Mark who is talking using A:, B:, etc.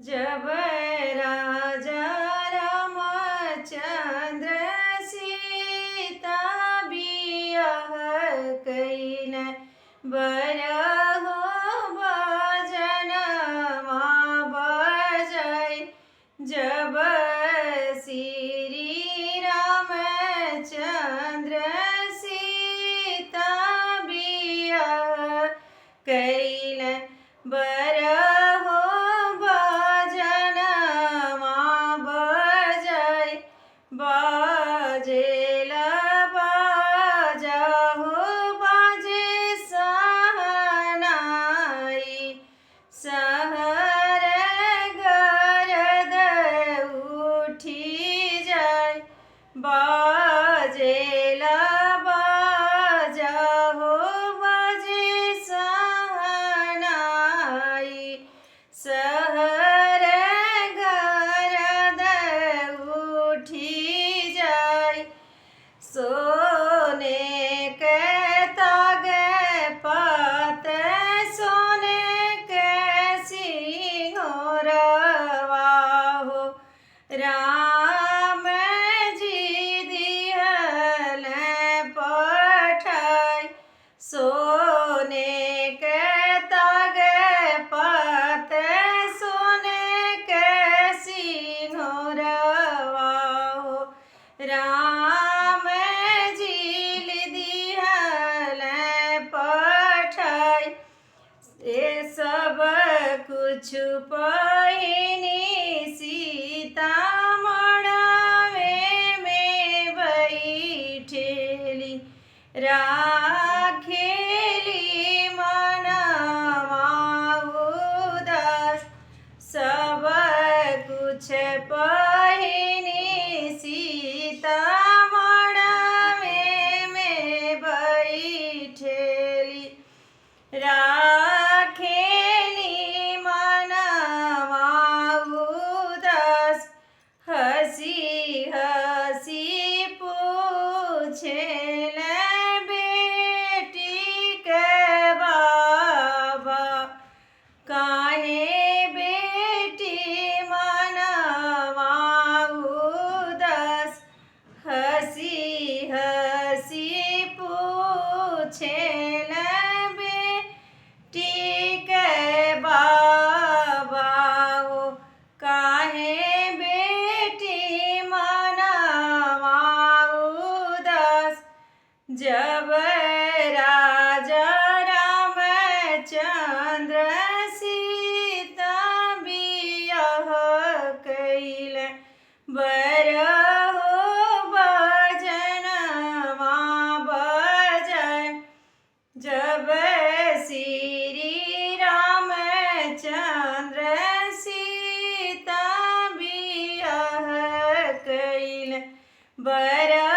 A: जब राजा रामचंद्र सीता बियाह कईन बरहो बजनमा बजाई। जब श्री रामचंद्र सीता बियाह कईन बरहो बजनमा बजाई। बाजेला बाजा हो बाजे सहनाई। सहर गरद उठी जाय। बाजेला बाजा हो बाजे सहनाई। सहर गरद उठी जाय। सोने के तागे पात सोने के सिंहोरवा हो। राम जी दिहल पठाई। सोने के तागे पात सोने के सिंहोरवा हो। राम जी दिहल पठाई। ये सब कुछ पहिनी सीता मड़वे में बैठेली। राखेली मनवा उदास। सब कुछ पहिनी सीता मड़वे में बैठेली। राखेली मनवा उदास। हंसी हंसी पूछेल बेटी के बाबा। काहे बेटी मनवा उदास। हंसी हंसी पूछेल बेटी के बाबा हो। काहे बेटी मनवा उदास। जब राजा रामचंद्र सीता बियाह कईल बरहो बजनमा बजाय। जब श्री रामचंद्र सीता बियाह कईल बरहो